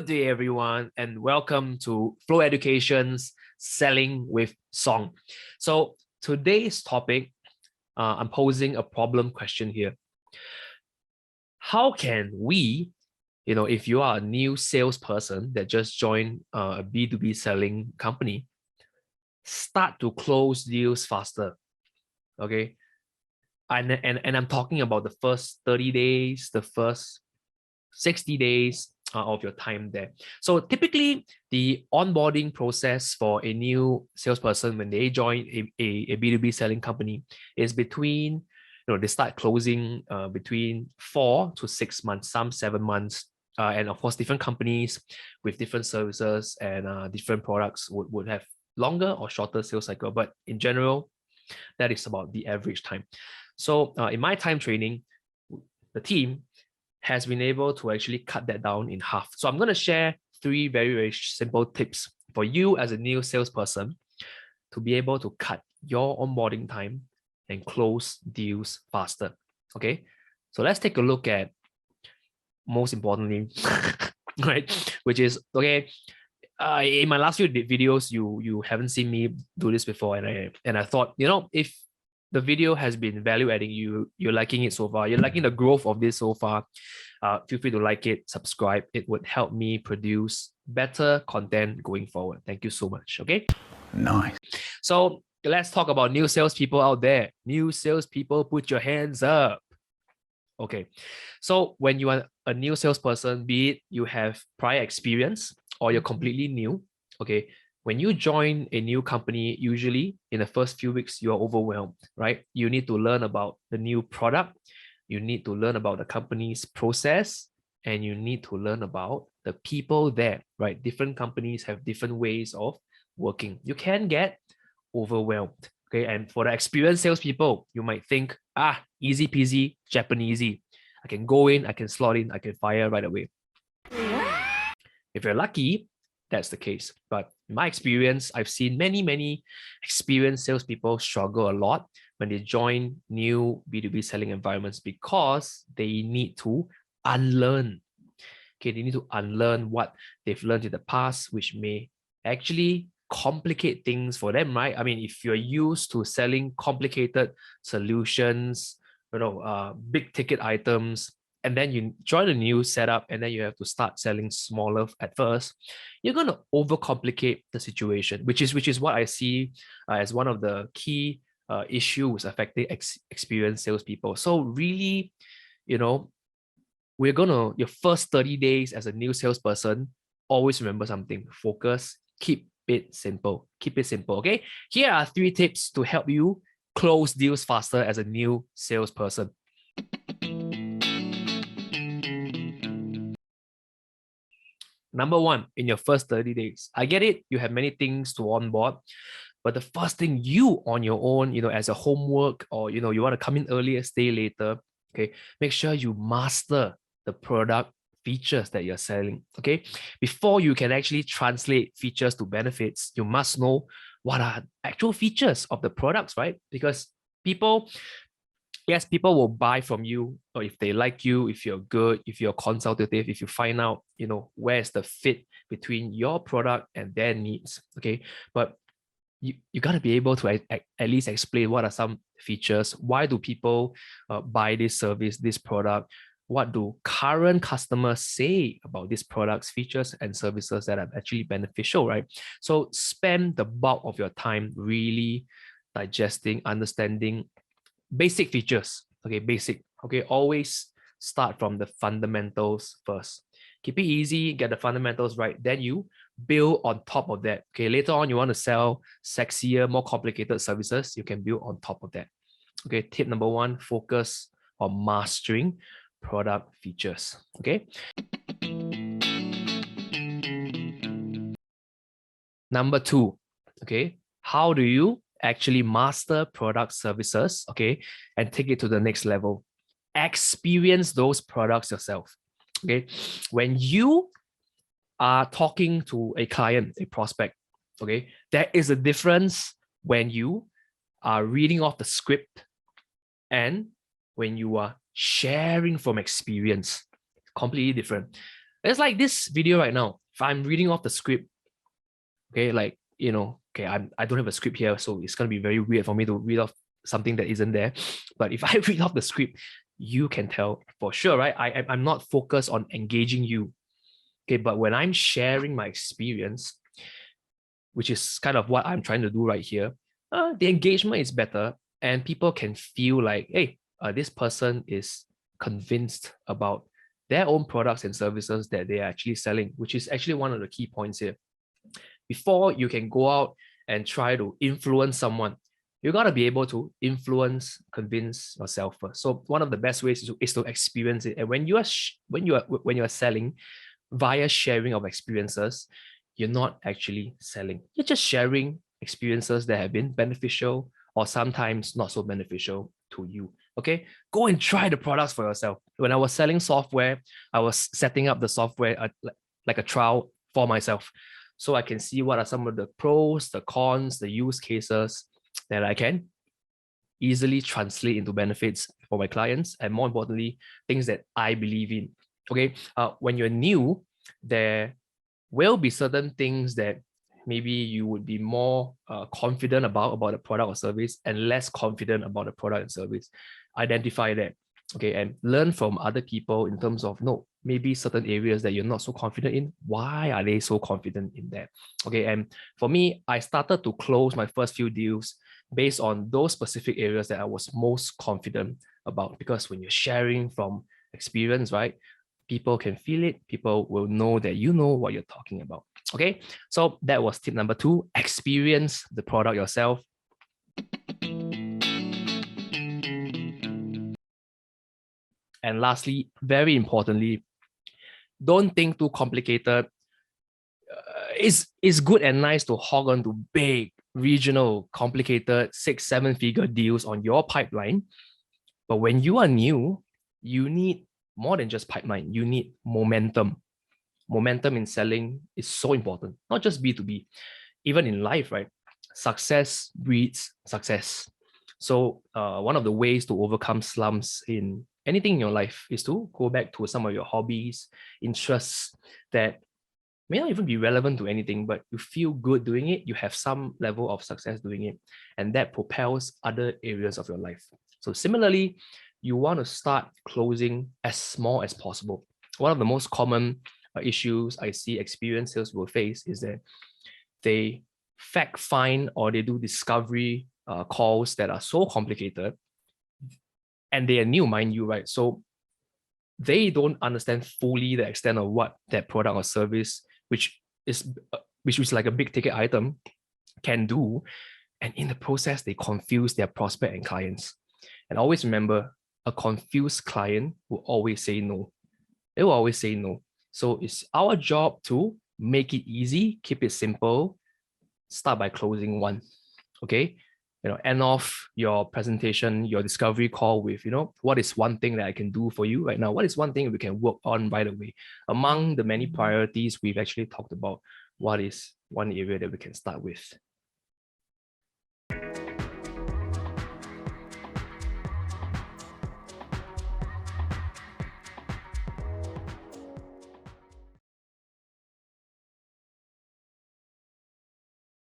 Good day, everyone, and welcome to Flow Education's Selling with Song. So today's topic, I'm posing a problem question here. How can we, if you are a new salesperson that just joined a B2B selling company, start to close deals faster? Okay. And I'm talking about the first 30 days, the first 60 days of your time there. So typically the onboarding process for a new salesperson when they join a B2B selling company is between, they start closing between 4 to 6 months, some 7 months. And of course, different companies with different services and different products would have longer or shorter sales cycle. But in general, that is about the average time. So in my time training, the team has been able to actually cut that down in half. So I'm going to share 3 very, very simple tips for you as a new salesperson to be able to cut your onboarding time and close deals faster. Okay, so let's take a look at most importantly, right? Which is, okay, in my last few videos, you haven't seen me do this before, and I thought, if the video has been value adding, you're liking it so far, you're liking the growth of this so far, feel free to like it, subscribe. It would help me produce better content going forward. Thank you so much. Okay, nice. So let's talk about new salespeople out there. New salespeople, put your hands up. Okay, so when you are a new salesperson, be it you have prior experience or you're completely new, okay, when you join a new company, usually in the first few weeks, you are overwhelmed, right? You need to learn about the new product, you need to learn about the company's process, and you need to learn about the people there, right? Different companies have different ways of working. You can get overwhelmed. Okay, and for the experienced salespeople, you might think, easy peasy, Japanesey. I can go in, I can slot in, I can fire right away. If you're lucky, that's the case. But in my experience, I've seen many experienced salespeople struggle a lot when they join new B2B selling environments because they need to unlearn. Okay, they need to unlearn what they've learned in the past, which may actually complicate things for them, right? I mean, if you're used to selling complicated solutions, big ticket items, and then you join a new setup and then you have to start selling smaller at first, you're going to overcomplicate the situation, which is what I see as one of the key issues affecting experienced salespeople. So really, your first 30 days as a new salesperson, always remember something: focus, keep it simple. Keep it simple, okay? Here are 3 tips to help you close deals faster as a new salesperson. Number 1, in your first 30 days, I get it, you have many things to onboard, but the first thing you on your own, as a homework, or you want to come in earlier, stay later, okay, make sure you master the product features that you're selling. Okay, before you can actually translate features to benefits, you must know what are actual features of the products, right? Because people will buy from you, or if they like you, if you're good, if you're consultative, if you find out, where's the fit between your product and their needs. Okay, but you got to be able to at least explain what are some features, why do people buy this service, this product, what do current customers say about these products, features, and services that are actually beneficial, right? So spend the bulk of your time really digesting, understanding basic features. Okay, basic. Okay, always start from the fundamentals first. Keep it easy, get the fundamentals right, then you build on top of that. Okay, later on you want to sell sexier, more complicated services, you can build on top of that. Okay, tip number 1, focus on mastering product features. Okay, number 2, okay, how do you actually master product services, okay, and take it to the next level? Experience those products yourself. Okay, when you are talking to a client, a prospect, okay, there is a difference when you are reading off the script and when you are sharing from experience. Completely different. It's like this video right now. If I'm reading off the script, okay, like, okay, I don't have a script here, so it's gonna be very weird for me to read off something that isn't there. But if I read off the script, you can tell for sure, right? I'm not focused on engaging you. Okay, but when I'm sharing my experience, which is kind of what I'm trying to do right here, the engagement is better, and people can feel like, hey, this person is convinced about their own products and services that they are actually selling, which is actually one of the key points here. Before you can go out and try to influence someone, you got to be able to influence, convince yourself first. So one of the best ways is to experience it. And when you are selling via sharing of experiences, you're not actually selling. You're just sharing experiences that have been beneficial or sometimes not so beneficial to you. Okay, go and try the products for yourself. When I was selling software, I was setting up the software like a trial for myself, so I can see what are some of the pros, the cons, the use cases that I can easily translate into benefits for my clients, and more importantly, things that I believe in. Okay, when you're new, there will be certain things that maybe you would be more confident about the product or service, and less confident about the product and service. Identify that, okay, and learn from other people in terms of, no, maybe certain areas that you're not so confident in. Why are they so confident in that? Okay, and for me, I started to close my first few deals based on those specific areas that I was most confident about. Because when you're sharing from experience, right, people can feel it. People will know that you know what you're talking about. Okay, so that was tip number 2: experience the product yourself. And lastly, very importantly, don't think too complicated. It's good and nice to hog on to big, regional, complicated 6-7 figure deals on your pipeline. But when you are new, you need more than just pipeline. You need momentum. Momentum in selling is so important, not just B2B, even in life, right? Success breeds success. So one of the ways to overcome slumps in anything in your life is to go back to some of your hobbies, interests that may not even be relevant to anything, but you feel good doing it. You have some level of success doing it, and that propels other areas of your life. So similarly, you want to start closing as small as possible. One of the most common issues I see experienced sales will face is that they fact find or they do discovery calls that are so complicated, and they are new, mind you, right? So they don't understand fully the extent of what that product or service, which is like a big ticket item, can do. And in the process, they confuse their prospect and clients. And always remember, a confused client will always say no. They will always say no. So it's our job to make it easy, keep it simple, start by closing one. Okay, end off your presentation, your discovery call with, what is one thing that I can do for you right now? What is one thing we can work on right away? Among the many priorities we've actually talked about, what is one area that we can start with